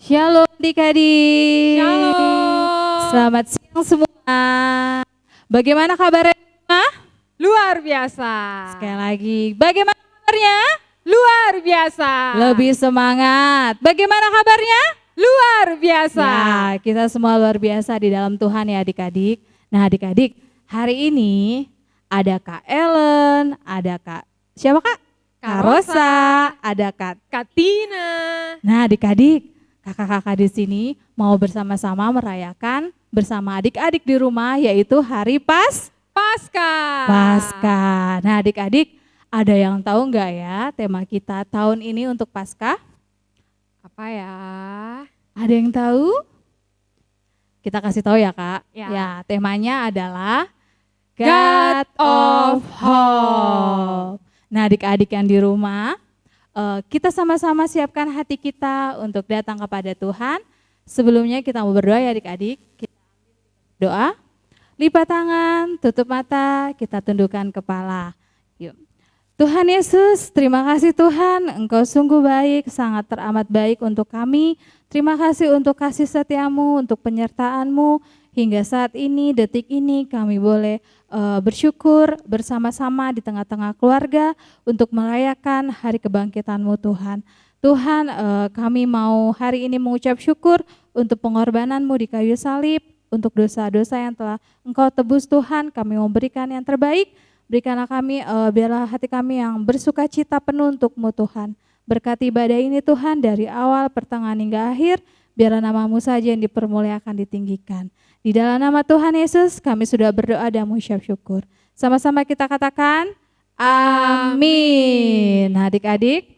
Shalom adik-adik. Shalom. Selamat siang semua. Bagaimana kabarnya semua? Luar biasa. Sekali lagi, bagaimana kabarnya? Luar biasa. Lebih semangat. Bagaimana kabarnya? Luar biasa. Ya, kita semua luar biasa di dalam Tuhan ya adik-adik. Nah adik-adik, hari ini ada Kak Ellen, ada Kak, siapa Kak? Kak Rosa, ada Kak Katina. Nah adik-adik, kakak-kakak di sini mau bersama-sama merayakan bersama adik-adik di rumah yaitu Hari Paskah. Paskah. Nah adik-adik, ada yang tahu nggak ya tema kita tahun ini untuk Paskah? Apa ya? Ada yang tahu? Kita kasih tahu ya Kak. Ya. Temanya adalah God of Hope. Nah adik-adik yang di rumah, kita sama-sama siapkan hati kita untuk datang kepada Tuhan. Sebelumnya kita mau berdoa ya adik-adik. Kita doa, lipat tangan, tutup mata, kita tundukkan kepala. Yuk. Tuhan Yesus, terima kasih Tuhan, Engkau sungguh baik, sangat teramat baik untuk kami. Terima kasih untuk kasih setiamu, untuk penyertaan-Mu. Hingga saat ini, detik ini kami boleh bersyukur bersama-sama di tengah-tengah keluarga untuk merayakan hari kebangkitan-Mu Tuhan. Tuhan, kami mau hari ini mengucap syukur untuk pengorbanan-Mu di kayu salib, untuk dosa-dosa yang telah Engkau tebus Tuhan, kami mau berikan yang terbaik. Berikanlah kami, biarlah hati kami yang bersuka cita penuh untuk-Mu Tuhan. Berkati ibadah ini Tuhan dari awal, pertengahan hingga akhir, biarlah nama-Mu saja yang dipermuliakan, ditinggikan. Di dalam nama Tuhan Yesus kami sudah berdoa dan mengucap syukur. Sama-sama kita katakan, amin. Nah adik-adik,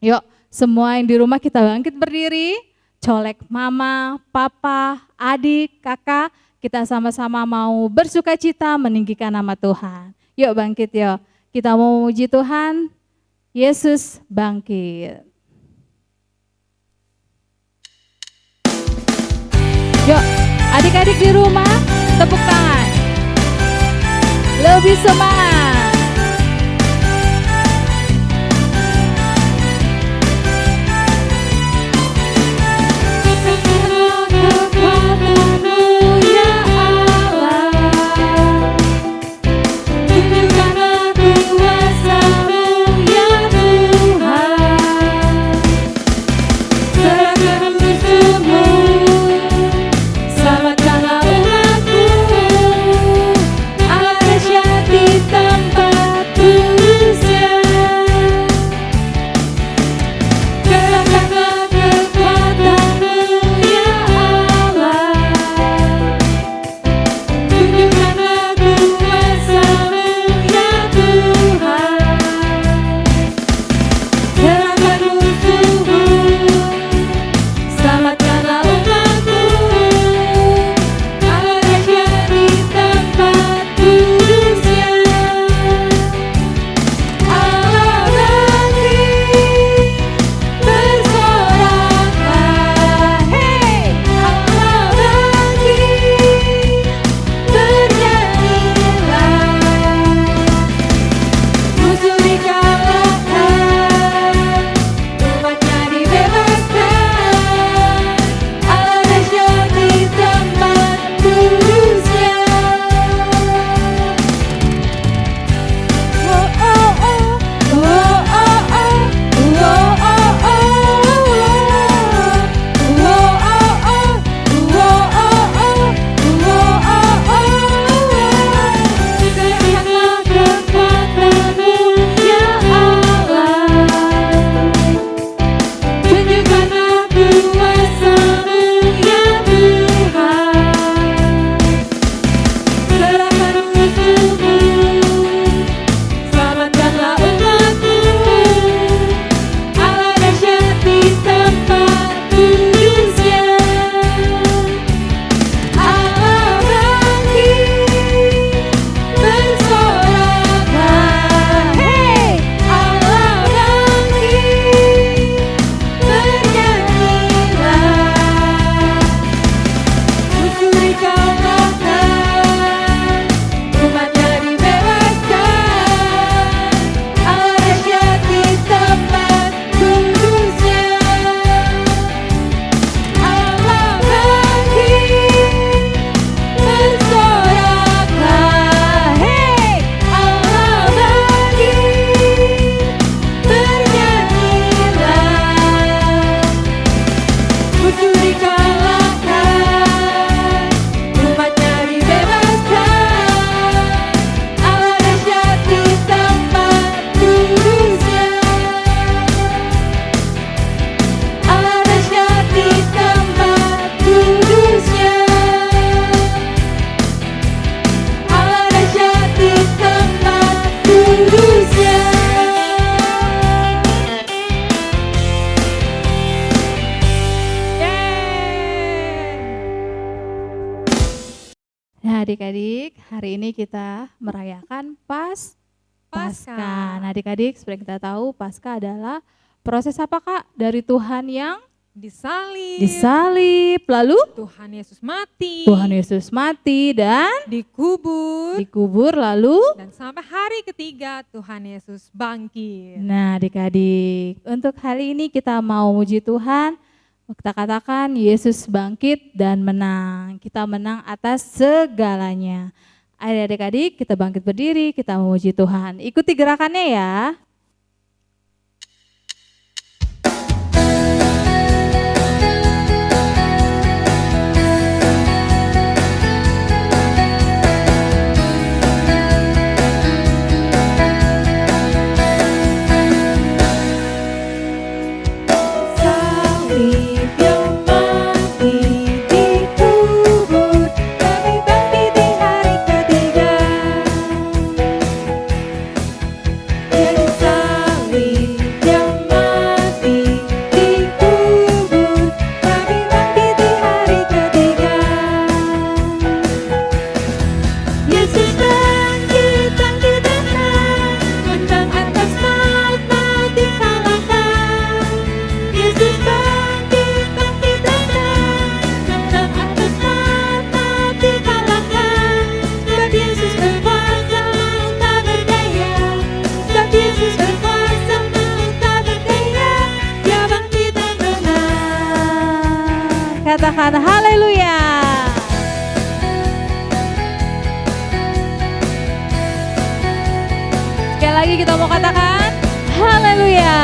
yuk semua yang di rumah kita bangkit berdiri, colek mama, papa, adik, kakak, kita sama-sama mau bersuka cita meninggikan nama Tuhan. Yuk bangkit yuk, kita mau memuji Tuhan, Yesus bangkit. Yuk adik-adik di rumah, tepuk tangan, lebih semangat. Selamatkanlah umatmu, Allah dahsyat di Nah adik-adik, hari ini kita merayakan Paskah. Nah adik-adik, seperti kita tahu Paskah adalah proses apa Kak? Dari Tuhan yang disalib, lalu Tuhan Yesus mati, Tuhan Yesus mati dan dikubur, lalu dan sampai hari ketiga Tuhan Yesus bangkit. Nah adik-adik, untuk hari ini kita mau muji Tuhan. Kita katakan Yesus bangkit dan menang. Kita menang atas segalanya. Ayo adik-adik kita bangkit berdiri, kita memuji Tuhan. Ikuti gerakannya ya. Katakan haleluya. Sekali lagi kita mau katakan haleluya.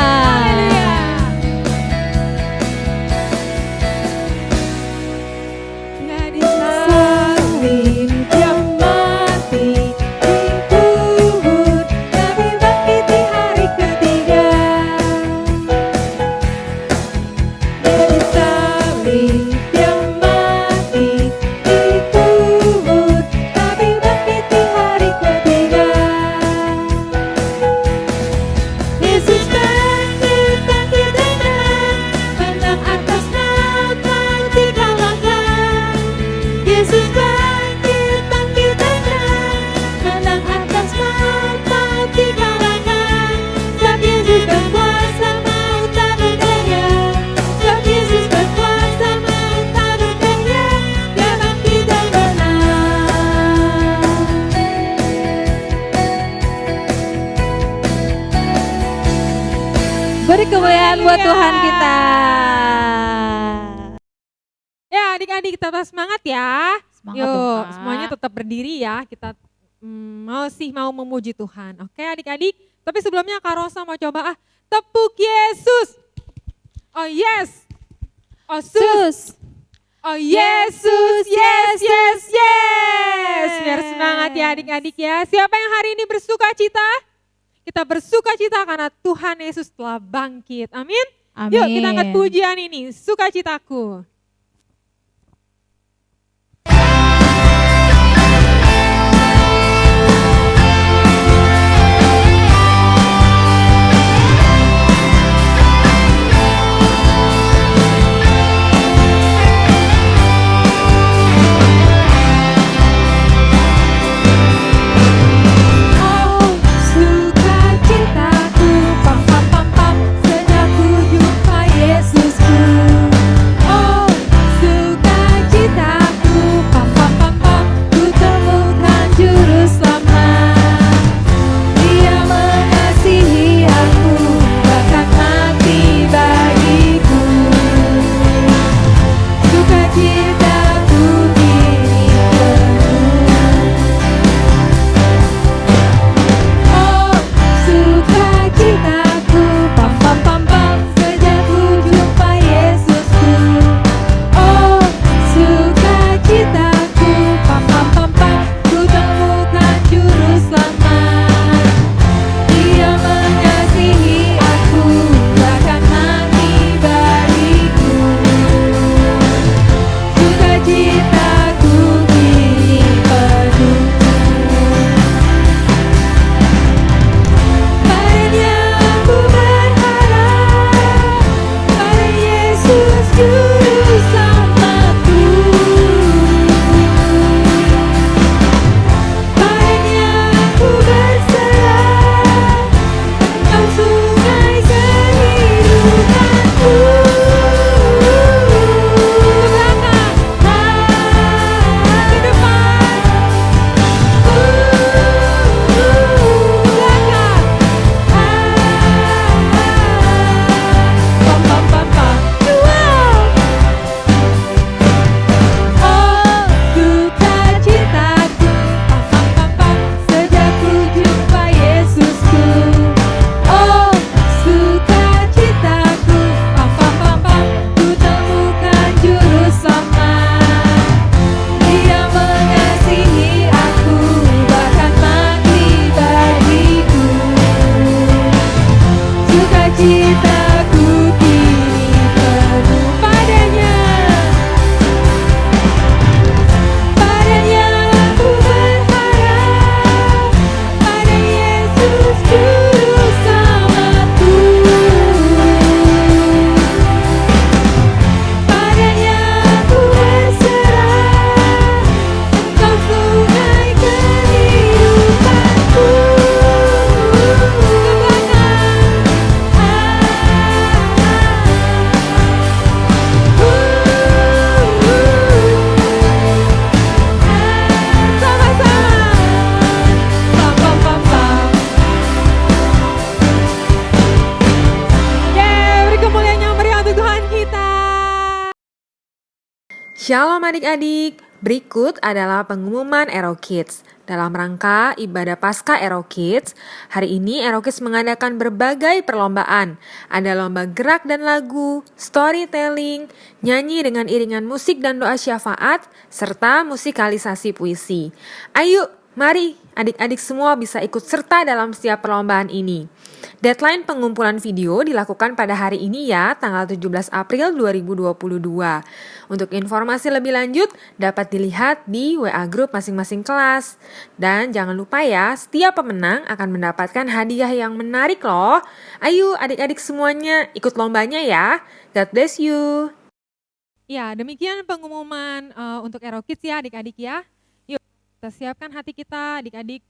Nggak disalib, dia mati, dikubur, tapi bangkit di hari ketiga. Nggak disalib, dia mati, dikubur, tapi bangkit di hari ketiga. Yesus bangkit, bangkit dan menang atas maut, maut dikalahkan. Yesus bangkit, bangkit dan menang atas maut, maut dikalahkan. Sebab Yesus berkuasa, maut tak berdaya. Sebab Yesus berkuasa, maut tak berdaya. Dia bangkit dan menang. Beri kemuliaan buat Tuhan kita. Ya adik-adik kita tetap semangat ya. Semangat Yuk dong, Kak. semuanya tetap berdiri ya. Kita mau memuji Tuhan. Oke adik-adik. Tapi sebelumnya Kak Rosa mau coba tepuk Yesus. Oh yes. Oh sus. Oh Yesus, yes, yes, yes. Biar semangat ya adik-adik ya. Siapa yang hari ini bersuka cita? Kita bersuka cita karena Tuhan Yesus telah bangkit. Amin. Amin. Yuk kita angkat pujian ini, sukacitaku. Oh sukacitaku, pam pam pam pam, sejak ku jumpa Yesusku. Oh Shalom adik-adik, berikut adalah pengumuman Ero Kids. Dalam rangka ibadah Paskah Ero Kids, hari ini Ero Kids mengadakan berbagai perlombaan. Ada lomba gerak dan lagu, storytelling, nyanyi dengan iringan musik dan doa syafaat, serta musikalisasi puisi. Ayo, mari adik-adik semua bisa ikut serta dalam setiap perlombaan ini. Deadline pengumpulan video dilakukan pada hari ini ya, tanggal 17 April 2022. Untuk informasi lebih lanjut dapat dilihat di WA Group masing-masing kelas. Dan jangan lupa ya, setiap pemenang akan mendapatkan hadiah yang menarik loh. Ayo adik-adik semuanya ikut lombanya ya. God bless you. Ya, demikian pengumuman untuk Ero Kids ya adik-adik ya. Yuk kita siapkan hati kita adik-adik.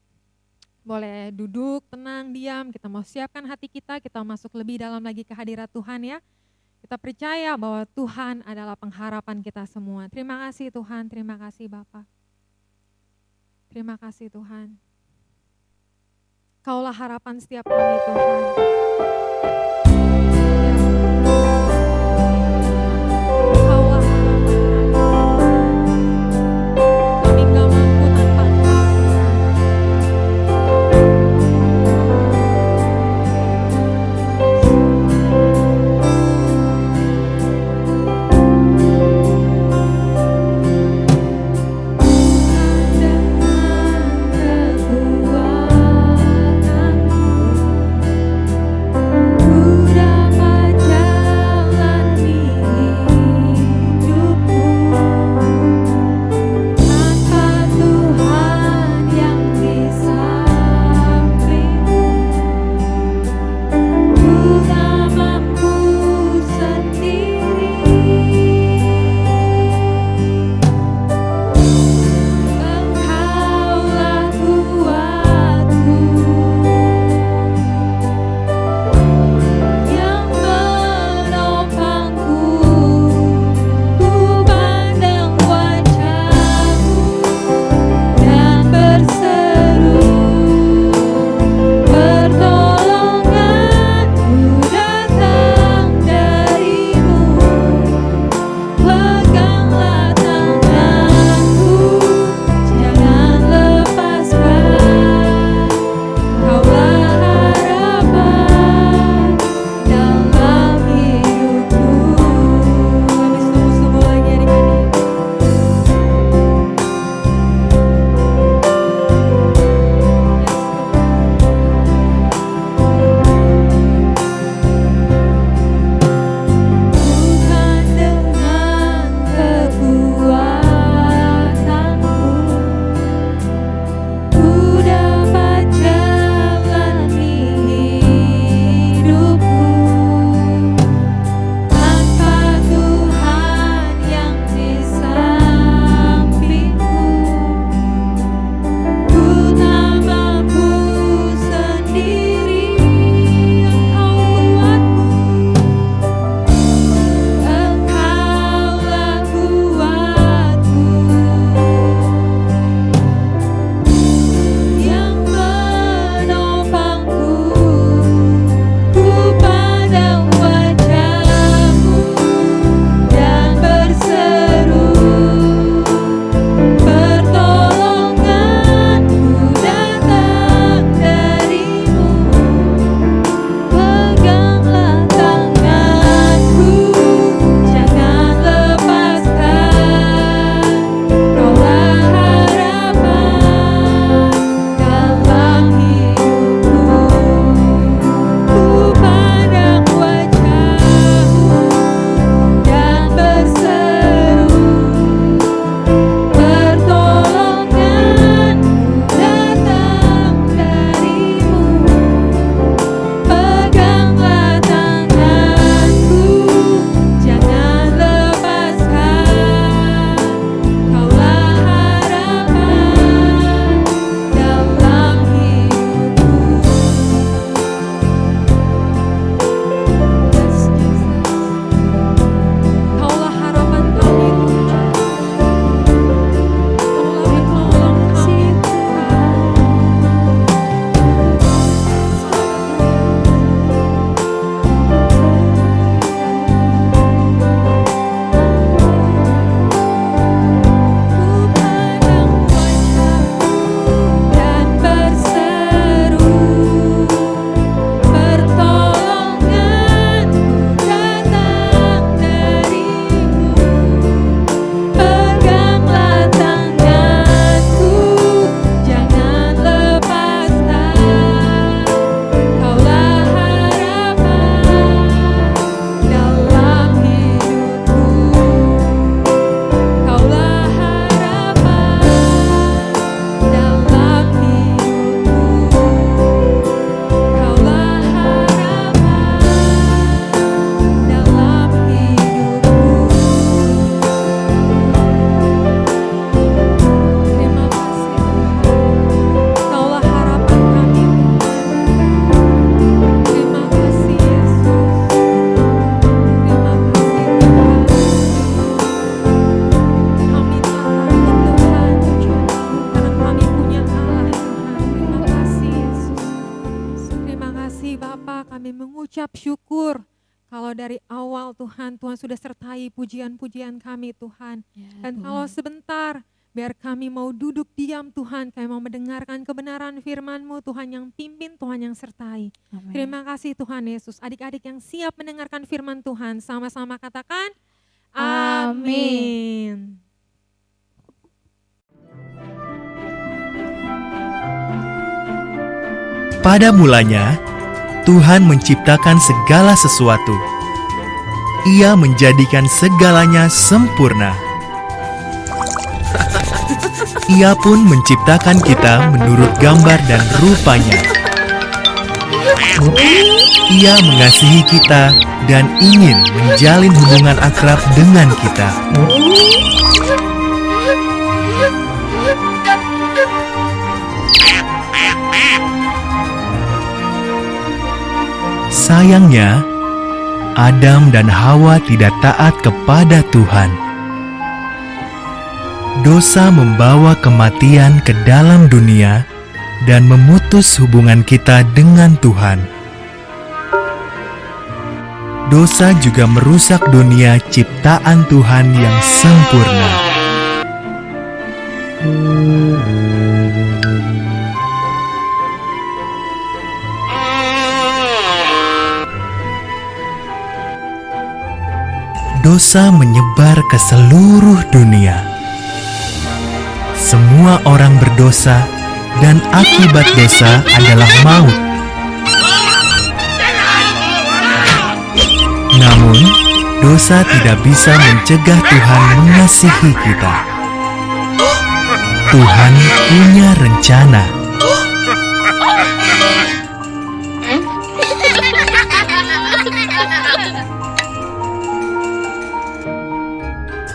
Boleh duduk, tenang, diam, kita mau siapkan hati kita masuk lebih dalam lagi ke hadirat Tuhan ya. Kita percaya bahwa Tuhan adalah pengharapan kita semua. Terima kasih Tuhan, terima kasih Bapa. Terima kasih Tuhan. Kaulah harapan setiap kami Tuhan. Kaulah harapan kami. Kami gak mampu tanpa Engkau Tuhan. Ku mengucap syukur. Kalau dari awal Tuhan, Tuhan sudah sertai pujian-pujian kami Tuhan. Dan kalau sebentar, biar kami mau duduk diam Tuhan, kami mau mendengarkan kebenaran firman-Mu Tuhan yang pimpin, Tuhan yang sertai. Amin. Terima kasih Tuhan Yesus. Adik-adik yang siap mendengarkan firman Tuhan, sama-sama katakan, amin. Pada mulanya, Tuhan menciptakan segala sesuatu. Ia menjadikan segalanya sempurna. Ia pun menciptakan kita menurut gambar dan rupanya. Ia mengasihi kita dan ingin menjalin hubungan akrab dengan kita. Sayangnya, Adam dan Hawa tidak taat kepada Tuhan. Dosa membawa kematian ke dalam dunia dan memutus hubungan kita dengan Tuhan. Dosa juga merusak dunia ciptaan Tuhan yang sempurna. Dosa menyebar ke seluruh dunia. Semua orang berdosa dan akibat dosa adalah maut. Namun, dosa tidak bisa mencegah Tuhan mengasihi kita. Tuhan punya rencana.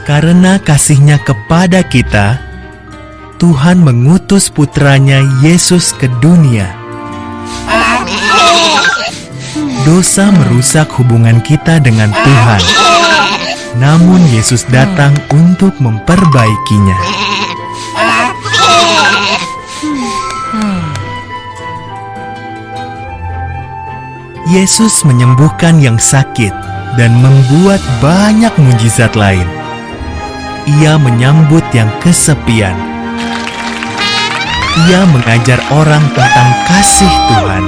Karena kasih-Nya kepada kita, Tuhan mengutus putranya Yesus ke dunia. Dosa merusak hubungan kita dengan Tuhan. Namun Yesus datang untuk memperbaikinya. Yesus menyembuhkan yang sakit dan membuat banyak mujizat lain. Ia menyambut yang kesepian. Ia mengajar orang tentang kasih Tuhan.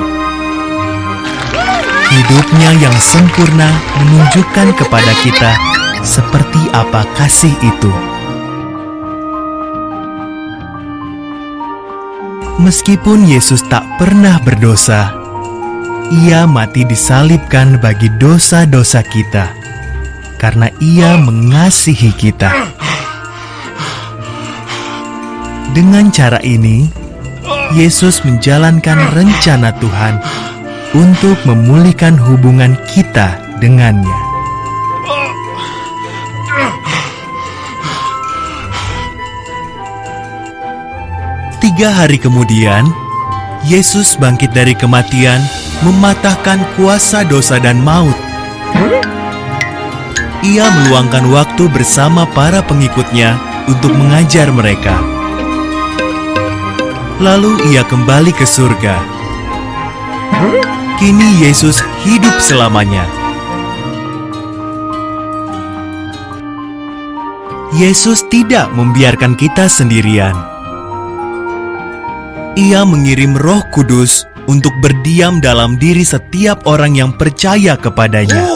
Hidupnya yang sempurna menunjukkan kepada kita seperti apa kasih itu. Meskipun Yesus tak pernah berdosa, Ia mati disalibkan bagi dosa-dosa kita, karena Ia mengasihi kita. Dengan cara ini, Yesus menjalankan rencana Tuhan untuk memulihkan hubungan kita dengannya. Tiga hari kemudian, Yesus bangkit dari kematian, mematahkan kuasa dosa dan maut. Ia meluangkan waktu bersama para pengikutnya untuk mengajar mereka. Lalu Ia kembali ke surga. Kini Yesus hidup selamanya. Yesus tidak membiarkan kita sendirian. Ia mengirim Roh Kudus untuk berdiam dalam diri setiap orang yang percaya kepadanya.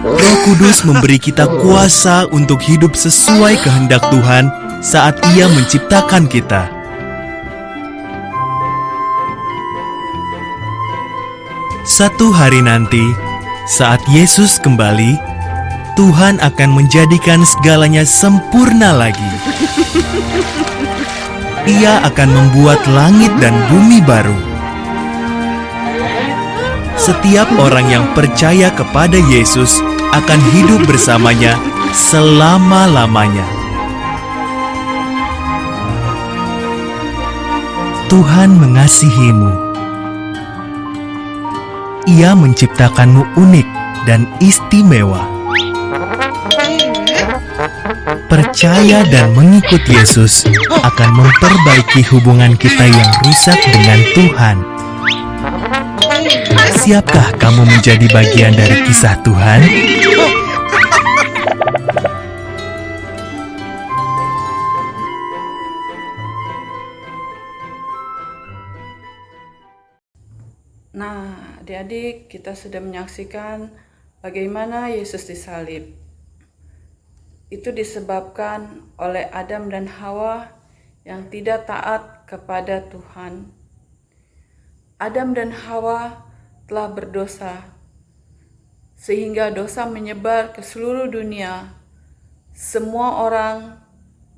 Roh Kudus memberi kita kuasa untuk hidup sesuai kehendak Tuhan saat Ia menciptakan kita. Satu hari nanti, saat Yesus kembali, Tuhan akan menjadikan segalanya sempurna lagi. Ia akan membuat langit dan bumi baru. Setiap orang yang percaya kepada Yesus akan hidup bersamanya selama-lamanya. Tuhan mengasihimu. Ia menciptakanmu unik dan istimewa. Percaya dan mengikut Yesus akan memperbaiki hubungan kita yang rusak dengan Tuhan. Siapkah kamu menjadi bagian dari kisah Tuhan? Nah, adik-adik, kita sudah menyaksikan bagaimana Yesus disalib. Itu disebabkan oleh Adam dan Hawa yang tidak taat kepada Tuhan. Adam dan Hawa telah berdosa, sehingga dosa menyebar ke seluruh dunia. Semua orang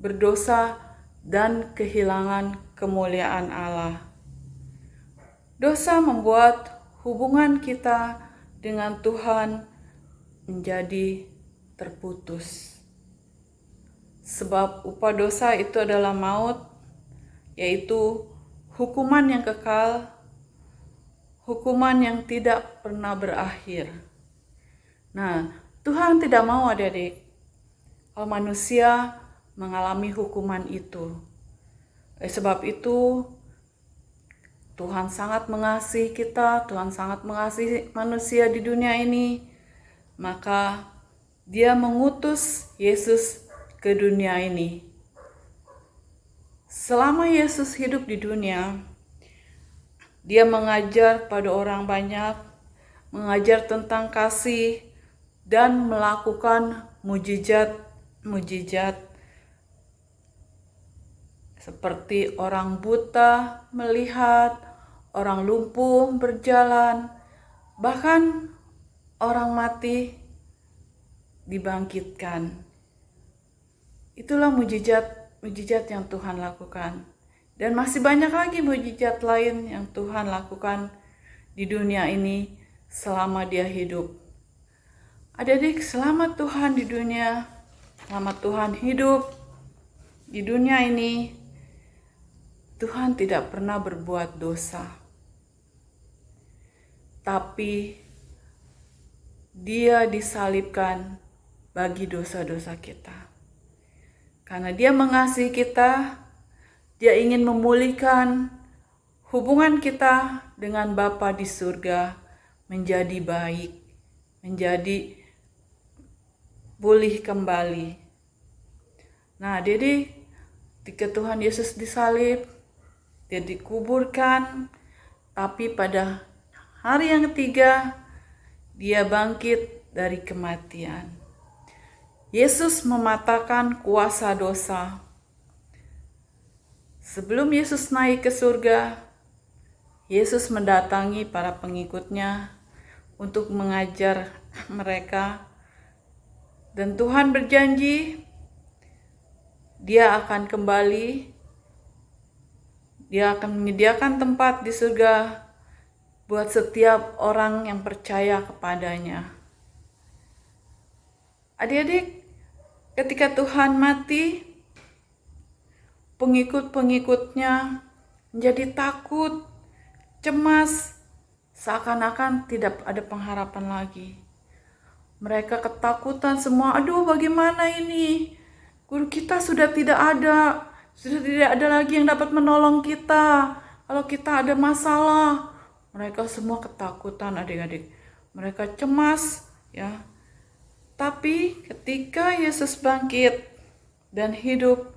berdosa dan kehilangan kemuliaan Allah. Dosa membuat hubungan kita dengan Tuhan menjadi terputus. Sebab upah dosa itu adalah maut, yaitu hukuman yang kekal, hukuman yang tidak pernah berakhir. Nah, Tuhan tidak mau adik-adik kalau manusia mengalami hukuman itu. Sebab itu, Tuhan sangat mengasihi kita, Tuhan sangat mengasihi manusia di dunia ini. Maka Dia mengutus Yesus ke dunia ini. Selama Yesus hidup di dunia, Dia mengajar pada orang banyak, mengajar tentang kasih, dan melakukan mujizat-mujizat seperti orang buta melihat, orang lumpuh berjalan, bahkan orang mati dibangkitkan. Itulah mujizat yang Tuhan lakukan. Dan masih banyak lagi mujizat lain yang Tuhan lakukan di dunia ini selama Dia hidup. Adik-adik, selama Tuhan di dunia, selama Tuhan hidup di dunia ini, Tuhan tidak pernah berbuat dosa, tapi Dia disalibkan bagi dosa-dosa kita. Karena Dia mengasihi kita, Dia ingin memulihkan hubungan kita dengan Bapa di surga menjadi baik, menjadi pulih kembali. Nah, jadi ketika Tuhan Yesus disalib, Dia dikuburkan, tapi pada hari yang ketiga, Dia bangkit dari kematian. Yesus mematahkan kuasa dosa. Sebelum Yesus naik ke surga, Yesus mendatangi para pengikutnya untuk mengajar mereka. Dan Tuhan berjanji, Dia akan kembali. Dia akan menyediakan tempat di surga buat setiap orang yang percaya kepadanya. Adik-adik, ketika Tuhan mati, pengikut-pengikutnya menjadi takut, cemas, seakan-akan tidak ada pengharapan lagi. Mereka ketakutan semua, aduh bagaimana ini? Guru kita sudah tidak ada lagi yang dapat menolong kita. Kalau kita ada masalah, mereka semua ketakutan adik-adik. Mereka cemas, ya. Tapi ketika Yesus bangkit dan hidup,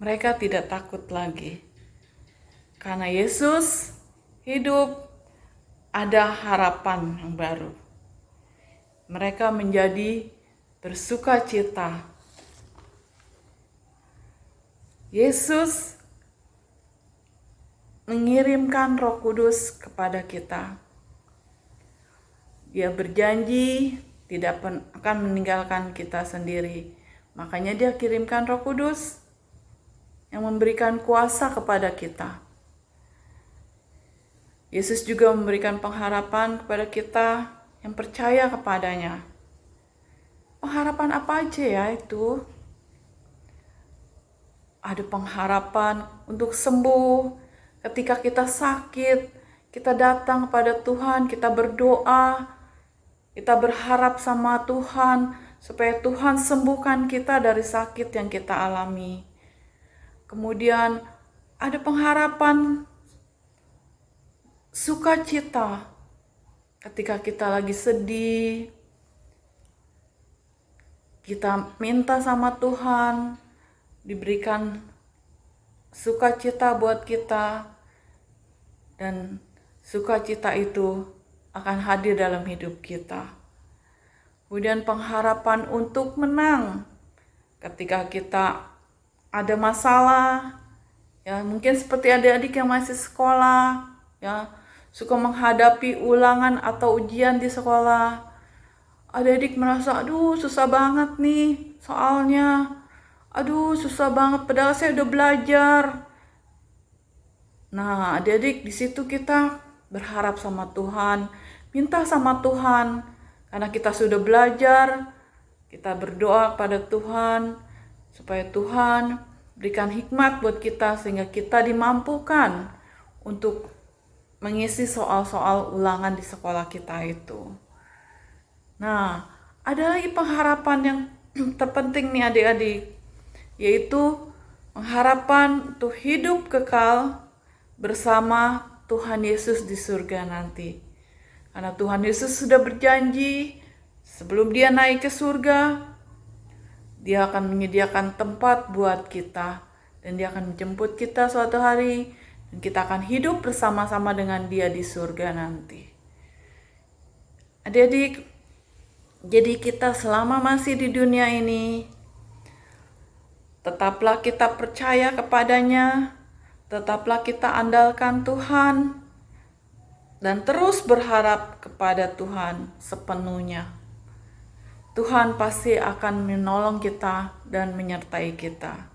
mereka tidak takut lagi. Karena Yesus hidup, ada harapan yang baru. Mereka menjadi bersukacita. Yesus mengirimkan Roh Kudus kepada kita. Dia berjanji tidak akan meninggalkan kita sendiri. Makanya Dia kirimkan Roh Kudus yang memberikan kuasa kepada kita. Yesus juga memberikan pengharapan kepada kita yang percaya kepadanya. Pengharapan apa aja ya itu? Ada pengharapan untuk sembuh. Ketika kita sakit, kita datang kepada Tuhan, kita berdoa, kita berharap sama Tuhan supaya Tuhan sembuhkan kita dari sakit yang kita alami. Kemudian ada pengharapan sukacita ketika kita lagi sedih, kita minta sama Tuhan, diberikan sukacita buat kita, dan sukacita itu akan hadir dalam hidup kita. Kemudian pengharapan untuk menang ketika kita ada masalah, ya mungkin seperti adik-adik yang masih sekolah, ya suka menghadapi ulangan atau ujian di sekolah. Adik-adik merasa, aduh susah banget nih soalnya, aduh susah banget padahal saya udah belajar. Nah, adik-adik di situ kita berharap sama Tuhan, minta sama Tuhan, karena kita sudah belajar, kita berdoa pada Tuhan, supaya Tuhan berikan hikmat buat kita, sehingga kita dimampukan untuk mengisi soal-soal ulangan di sekolah kita itu. Nah, ada lagi pengharapan yang terpenting nih adik-adik, yaitu pengharapan untuk hidup kekal bersama Tuhan Yesus di surga nanti. Karena Tuhan Yesus sudah berjanji sebelum dia naik ke surga, dia akan menyediakan tempat buat kita, dan dia akan menjemput kita suatu hari, dan kita akan hidup bersama-sama dengan dia di surga nanti. Adik-adik, jadi kita selama masih di dunia ini, tetaplah kita percaya kepadanya, tetaplah kita andalkan Tuhan, dan terus berharap kepada Tuhan sepenuhnya. Tuhan pasti akan menolong kita dan menyertai kita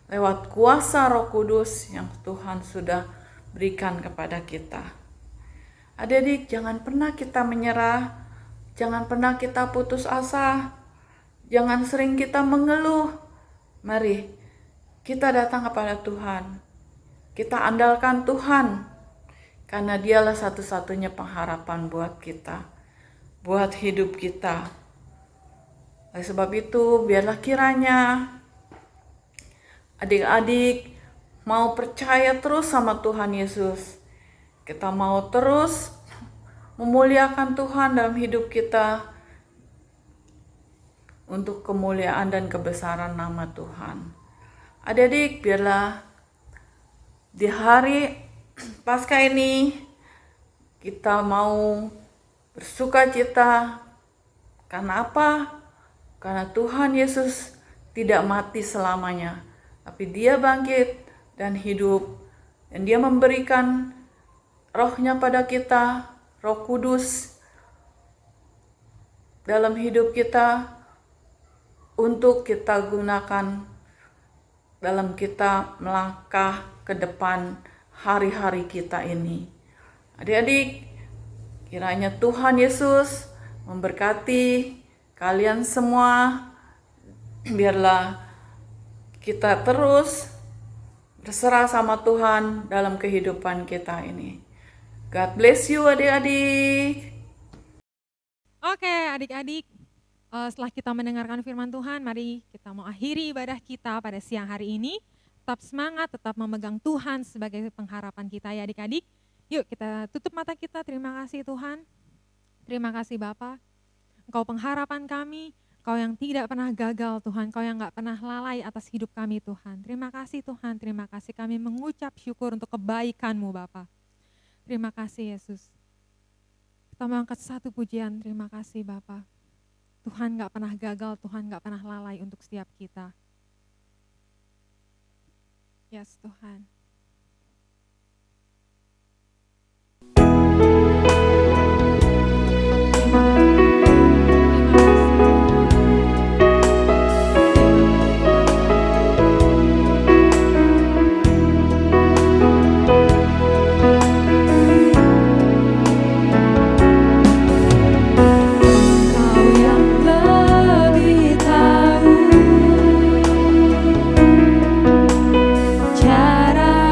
lewat kuasa Roh Kudus yang Tuhan sudah berikan kepada kita. Adik-adik, jangan pernah kita menyerah, jangan pernah kita putus asa, jangan sering kita mengeluh. Mari kita datang kepada Tuhan, kita andalkan Tuhan, karena dialah satu-satunya pengharapan buat kita, buat hidup kita. Oleh sebab itu, biarlah kiranya adik-adik mau percaya terus sama Tuhan Yesus. Kita mau terus memuliakan Tuhan dalam hidup kita untuk kemuliaan dan kebesaran nama Tuhan. Adik-adik, biarlah di hari Paskah ini kita mau bersukacita. Karena apa? Karena Tuhan Yesus tidak mati selamanya, tapi dia bangkit dan hidup, dan dia memberikan rohnya pada kita, Roh Kudus dalam hidup kita, untuk kita gunakan dalam kita melangkah ke depan hari-hari kita ini. Adik-adik, kiranya Tuhan Yesus memberkati kalian semua. Biarlah kita terus berserah sama Tuhan dalam kehidupan kita ini. God bless you adik-adik. Oke adik-adik, setelah kita mendengarkan firman Tuhan, mari kita mau akhiri ibadah kita pada siang hari ini. Tetap semangat, tetap memegang Tuhan sebagai pengharapan kita ya adik-adik. Yuk kita tutup mata kita. Terima kasih Tuhan. Terima kasih Bapa. Engkau pengharapan kami, Engkau yang tidak pernah gagal Tuhan, Engkau yang gak pernah lalai atas hidup kami Tuhan. Terima kasih Tuhan, terima kasih kami mengucap syukur untuk kebaikan-Mu Bapa. Terima kasih Yesus. Kita mau angkat satu pujian, terima kasih Bapa. Tuhan gak pernah gagal, Tuhan gak pernah lalai untuk setiap kita. Yes Tuhan. Cara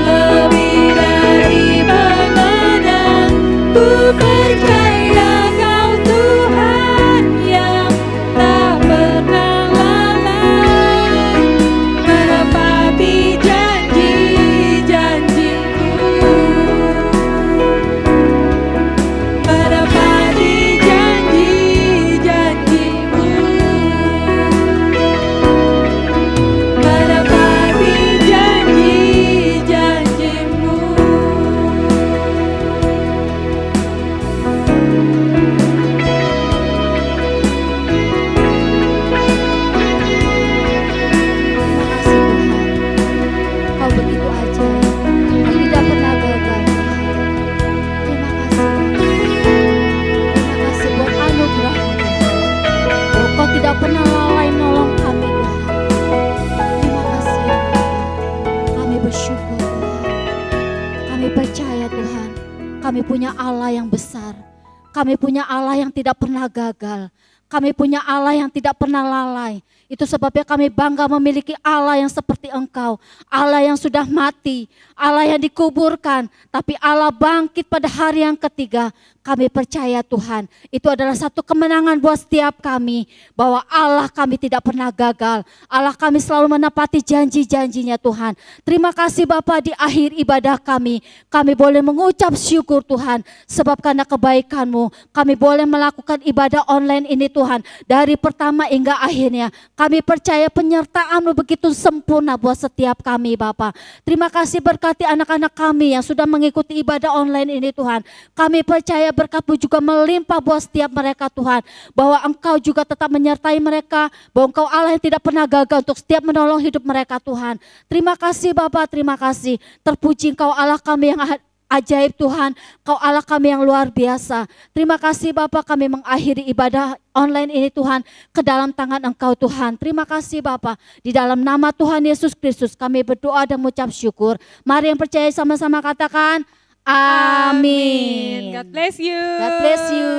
lebih dari mengenal. Ku percaya Kau Tuhan yang tak pernah lalai, menepati janji-janji-Mu, menepati janji-janji-Mu, menepati janji-janji-Mu. Kau begitu ajaib, Kau tidak pernah gagal. Terima kasih, terima kasih buat anugerah-Mu, Tuhan. Kau tidak pernah lalai nolong kami, Tuhan. Terima kasih, ya Tuhan. Kami bersyukur, Tuhan. Kami percaya, Tuhan, kami punya Allah yang besar. Kami punya Allah yang tidak pernah gagal. Kami punya Allah yang tidak pernah lalai. Itu sebabnya kami bangga memiliki Allah yang seperti Engkau. Allah yang sudah mati, Allah yang dikuburkan, tapi Allah bangkit pada hari yang ketiga. Kami percaya, Tuhan, itu adalah satu kemenangan buat setiap kami, bahwa Allah kami tidak pernah gagal. Allah kami selalu menepati janji-janjinya, Tuhan. Terima kasih Bapa, di akhir ibadah kami boleh mengucap syukur, Tuhan, sebab karena kebaikan-Mu kami boleh melakukan ibadah online ini, Tuhan, dari pertama hingga akhirnya. Kami percaya penyertaan-Mu begitu sempurna buat setiap kami, Bapa. Terima kasih, berkati anak-anak kami yang sudah mengikuti ibadah online ini, Tuhan. Kami percaya berkat-Mu juga melimpah buat setiap mereka, Tuhan, bahwa Engkau juga tetap menyertai mereka, bahwa Engkau Allah yang tidak pernah gagal untuk setiap menolong hidup mereka, Tuhan. Terima kasih Bapa, terima kasih. Terpuji Engkau Allah kami yang ajaib, Tuhan. Kau Allah kami yang luar biasa. Terima kasih Bapa, kami mengakhiri ibadah online ini, Tuhan, ke dalam tangan Engkau, Tuhan. Terima kasih Bapa. Di dalam nama Tuhan Yesus Kristus kami berdoa dan mengucap syukur. Mari yang percaya sama-sama katakan amin. God bless you. God bless you.